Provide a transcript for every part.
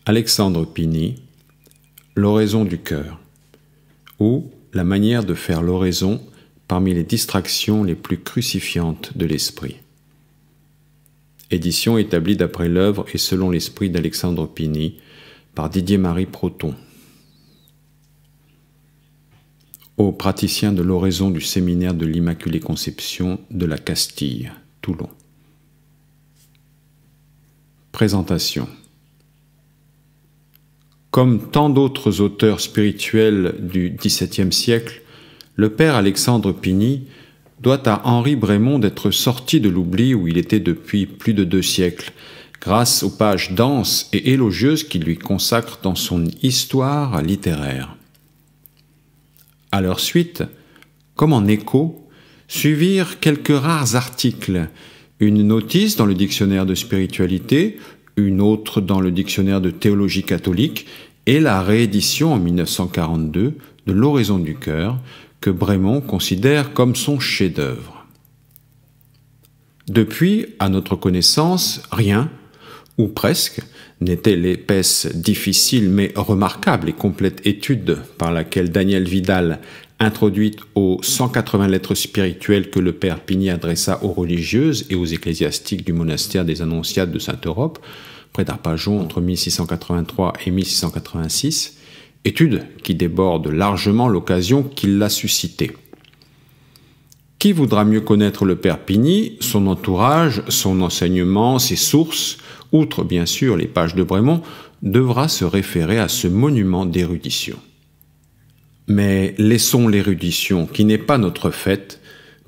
Alexandre Pini, l'oraison du cœur, ou la manière de faire l'oraison parmi les distractions les plus crucifiantes de l'esprit. Édition établie d'après l'œuvre et selon l'esprit d'Alexandre Pini par Didier-Marie Proton. Aux praticiens de l'oraison du séminaire de l'Immaculée Conception de la Castille, Toulon. Présentation. Comme tant d'autres auteurs spirituels du XVIIe siècle, le père Alexandre Pini doit à Henri Bremond d'être sorti de l'oubli où il était depuis plus de 2 siècles, grâce aux pages denses et élogieuses qu'il lui consacre dans son histoire littéraire. À leur suite, comme en écho, suivirent quelques rares articles, une notice dans le dictionnaire de spiritualité, une autre dans le dictionnaire de théologie catholique et la réédition en 1942 de l'oraison du cœur que Bremond considère comme son chef-d'œuvre. Depuis, à notre connaissance, rien, ou presque, n'était l'épaisse, difficile mais remarquable et complète étude par laquelle Daniel Vidal, introduite aux 180 lettres spirituelles que le père Pini adressa aux religieuses et aux ecclésiastiques du monastère des Annonciades de Sainte-Europe, près d'Arpajon entre 1683 et 1686, étude qui déborde largement l'occasion qui l'a suscitée. Qui voudra mieux connaître le père Pini, son entourage, son enseignement, ses sources, outre bien sûr les pages de Bremond, devra se référer à ce monument d'érudition. Mais laissons l'érudition, qui n'est pas notre fait,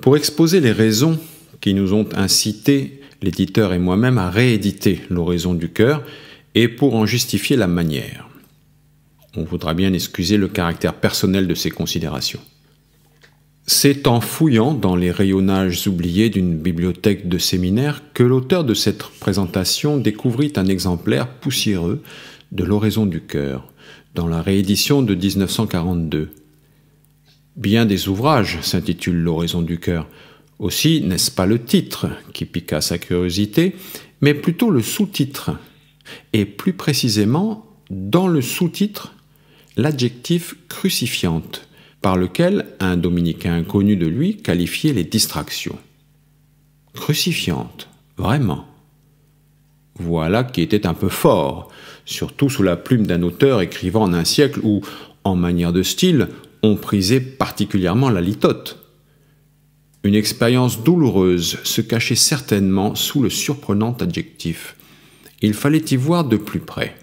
pour exposer les raisons qui nous ont incité, l'éditeur et moi-même, à rééditer l'oraison du cœur et pour en justifier la manière. On voudra bien excuser le caractère personnel de ces considérations. C'est en fouillant dans les rayonnages oubliés d'une bibliothèque de séminaire que l'auteur de cette présentation découvrit un exemplaire poussiéreux de l'oraison du cœur, dans la réédition de 1942. Bien des ouvrages s'intitulent l'oraison du cœur. Aussi, n'est-ce pas le titre qui piqua sa curiosité, mais plutôt le sous-titre, et plus précisément, dans le sous-titre, l'adjectif crucifiante, par lequel un dominicain inconnu de lui qualifiait les distractions. Crucifiante, vraiment. Voilà qui était un peu fort, surtout sous la plume d'un auteur écrivant en un siècle où, en manière de style, on prisait particulièrement la litote. Une expérience douloureuse se cachait certainement sous le surprenant adjectif. Il fallait y voir de plus près.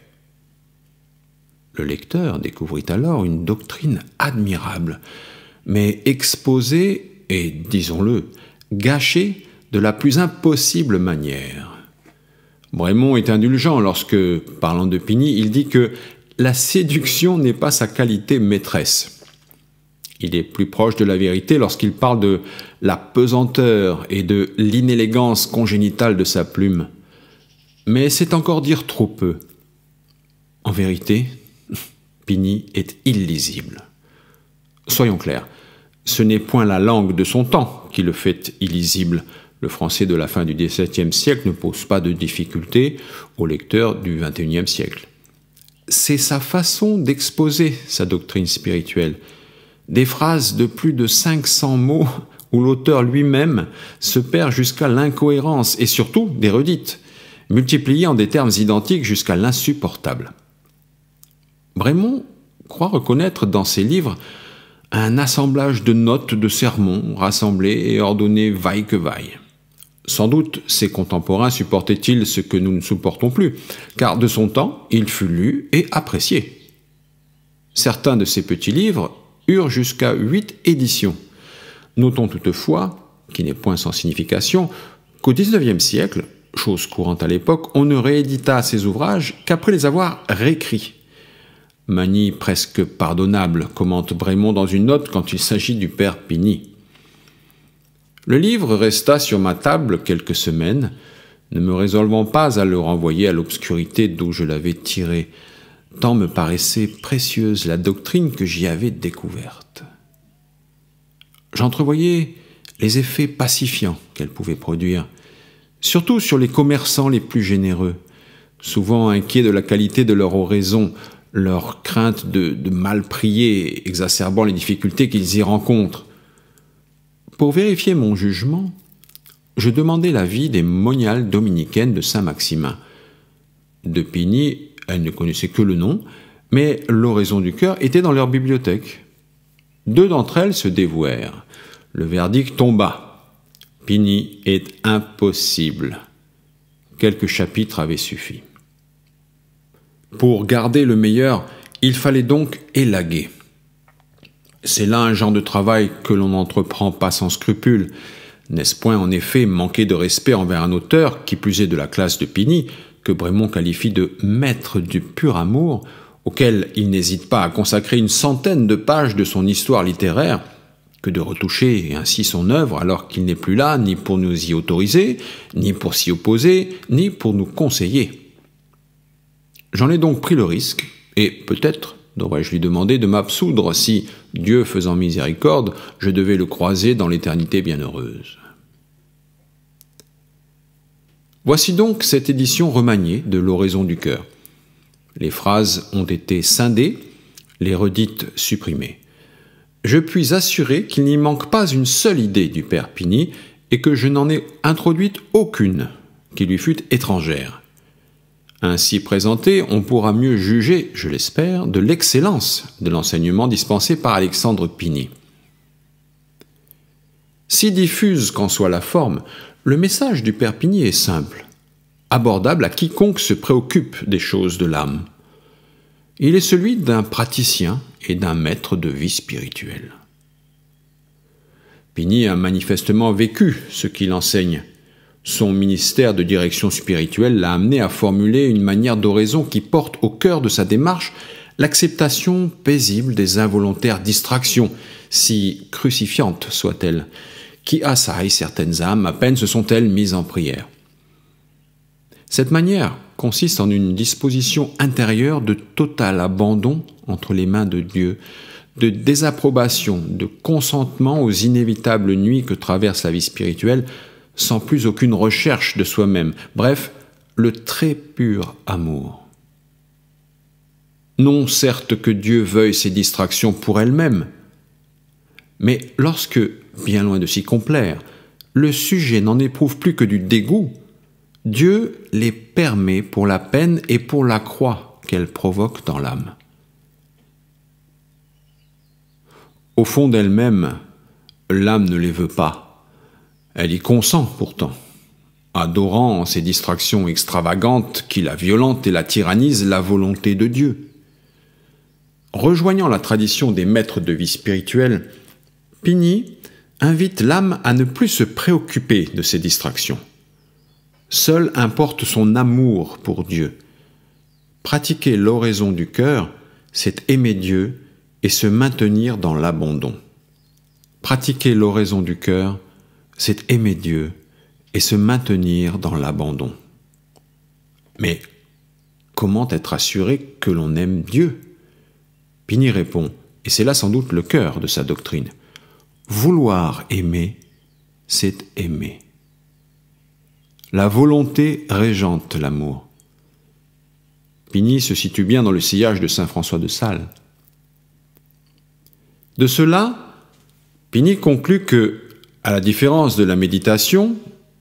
Le lecteur découvrit alors une doctrine admirable, mais exposée et, disons-le, gâchée de la plus impossible manière. Bremond est indulgent lorsque, parlant de Pini, il dit que la séduction n'est pas sa qualité maîtresse. Il est plus proche de la vérité lorsqu'il parle de la pesanteur et de l'inélégance congénitale de sa plume. Mais c'est encore dire trop peu. En vérité, Pini est illisible. Soyons clairs, ce n'est point la langue de son temps qui le fait illisible. Le français de la fin du XVIIe siècle ne pose pas de difficulté au lecteur du XXIe siècle. C'est sa façon d'exposer sa doctrine spirituelle. Des phrases de plus de 500 mots où l'auteur lui-même se perd jusqu'à l'incohérence et surtout des redites, multipliées en des termes identiques jusqu'à l'insupportable. Bremond croit reconnaître dans ses livres un assemblage de notes de sermons rassemblés et ordonnés vaille que vaille. Sans doute ses contemporains supportaient-ils ce que nous ne supportons plus, car de son temps, il fut lu et apprécié. Certains de ces petits livres eurent jusqu'à 8 éditions. Notons toutefois, qui n'est point sans signification, qu'au XIXe siècle, chose courante à l'époque, on ne réédita ces ouvrages qu'après les avoir réécrits. Manie presque pardonnable, commente Bremond dans une note quand il s'agit du père Pini. Le livre resta sur ma table quelques semaines, ne me résolvant pas à le renvoyer à l'obscurité d'où je l'avais tiré, tant me paraissait précieuse la doctrine que j'y avais découverte. J'entrevoyais les effets pacifiants qu'elle pouvait produire, surtout sur les commerçants les plus généreux, souvent inquiets de la qualité de leur oraison, leur crainte de mal prier, exacerbant les difficultés qu'ils y rencontrent. Pour vérifier mon jugement, je demandai l'avis des moniales dominicaines de Saint-Maximin. De Pigny, elles ne connaissaient que le nom, mais l'oraison du cœur était dans leur bibliothèque. 2 d'entre elles se dévouèrent. Le verdict tomba. Pigny est impossible. Quelques chapitres avaient suffi. Pour garder le meilleur, il fallait donc élaguer. C'est là un genre de travail que l'on n'entreprend pas sans scrupule. N'est-ce point en effet manquer de respect envers un auteur, qui plus est de la classe de Pigny, que Brémond qualifie de maître du pur amour, auquel il n'hésite pas à consacrer une centaine de pages de son histoire littéraire, que de retoucher ainsi son œuvre alors qu'il n'est plus là ni pour nous y autoriser, ni pour s'y opposer, ni pour nous conseiller. J'en ai donc pris le risque, et peut-être devrais-je lui demander de m'absoudre si, Dieu faisant miséricorde, je devais le croiser dans l'éternité bienheureuse. Voici donc cette édition remaniée de l'oraison du cœur. Les phrases ont été scindées, les redites supprimées. Je puis assurer qu'il n'y manque pas une seule idée du père Pigny et que je n'en ai introduite aucune qui lui fût étrangère. Ainsi présenté, on pourra mieux juger, je l'espère, de l'excellence de l'enseignement dispensé par Alexandre Pigny. Si diffuse qu'en soit la forme, le message du père Pigny est simple, abordable à quiconque se préoccupe des choses de l'âme. Il est celui d'un praticien et d'un maître de vie spirituelle. Pigny a manifestement vécu ce qu'il enseigne. Son ministère de direction spirituelle l'a amené à formuler une manière d'oraison qui porte au cœur de sa démarche l'acceptation paisible des involontaires distractions, si crucifiantes soient-elles, qui assaillent certaines âmes à peine se sont-elles mises en prière. Cette manière consiste en une disposition intérieure de total abandon entre les mains de Dieu, de désapprobation, de consentement aux inévitables nuits que traverse la vie spirituelle, sans plus aucune recherche de soi-même. Bref, le très pur amour. Non certes que Dieu veuille ces distractions pour elles-mêmes, mais lorsque, bien loin de s'y complaire, le sujet n'en éprouve plus que du dégoût, Dieu les permet pour la peine et pour la croix qu'elles provoquent dans l'âme. Au fond d'elle-même, l'âme ne les veut pas. Elle y consent pourtant, adorant ces distractions extravagantes qui la violentent et la tyrannisent la volonté de Dieu. Rejoignant la tradition des maîtres de vie spirituelle, Pigny invite l'âme à ne plus se préoccuper de ces distractions. Seul importe son amour pour Dieu. Pratiquer l'oraison du cœur, c'est aimer Dieu et se maintenir dans l'abandon. Pratiquer l'oraison du cœur, c'est aimer Dieu et se maintenir dans l'abandon. Mais comment être assuré que l'on aime Dieu? Pigny répond, et c'est là sans doute le cœur de sa doctrine. Vouloir aimer, c'est aimer. La volonté régente l'amour. Pigny se situe bien dans le sillage de saint François de Sales. De cela, Pigny conclut que, à la différence de la méditation,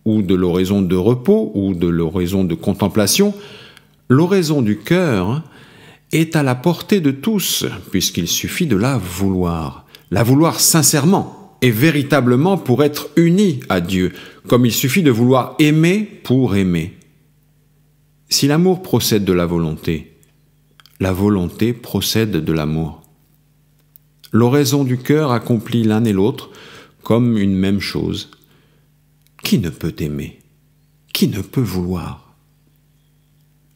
ou de l'oraison de repos, ou de l'oraison de contemplation, l'oraison du cœur est à la portée de tous, puisqu'il suffit de la vouloir sincèrement et véritablement pour être uni à Dieu, comme il suffit de vouloir aimer pour aimer. Si l'amour procède de la volonté procède de l'amour. L'oraison du cœur accomplit l'un et l'autre comme une même chose. Qui ne peut aimer? Qui ne peut vouloir?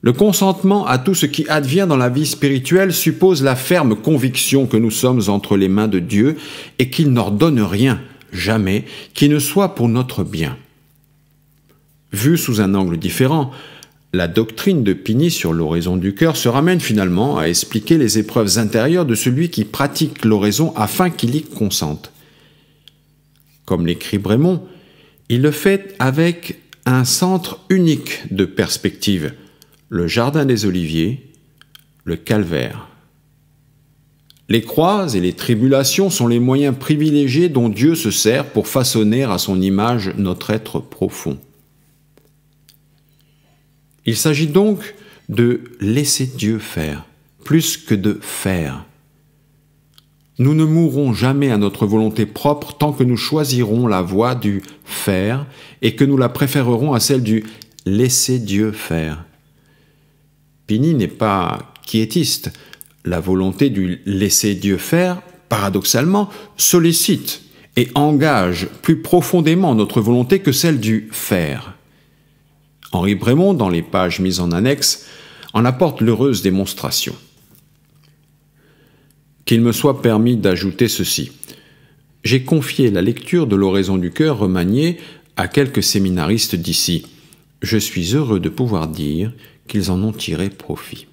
Le consentement à tout ce qui advient dans la vie spirituelle suppose la ferme conviction que nous sommes entre les mains de Dieu et qu'il n'ordonne rien, jamais, qui ne soit pour notre bien. Vue sous un angle différent, la doctrine de Pigny sur l'oraison du cœur se ramène finalement à expliquer les épreuves intérieures de celui qui pratique l'oraison afin qu'il y consente. Comme l'écrit Brémond, il le fait avec un centre unique de perspective, le jardin des Oliviers, le calvaire. Les croix et les tribulations sont les moyens privilégiés dont Dieu se sert pour façonner à son image notre être profond. Il s'agit donc de laisser Dieu faire, plus que de faire. Nous ne mourrons jamais à notre volonté propre tant que nous choisirons la voie du faire et que nous la préférerons à celle du laisser Dieu faire. Pini n'est pas quiétiste. La volonté du laisser Dieu faire, paradoxalement, sollicite et engage plus profondément notre volonté que celle du faire. Henri Brémond, dans les pages mises en annexe, en apporte l'heureuse démonstration. Qu'il me soit permis d'ajouter ceci. J'ai confié la lecture de l'Oraison du cœur remaniée à quelques séminaristes d'ici. Je suis heureux de pouvoir dire qu'ils en ont tiré profit.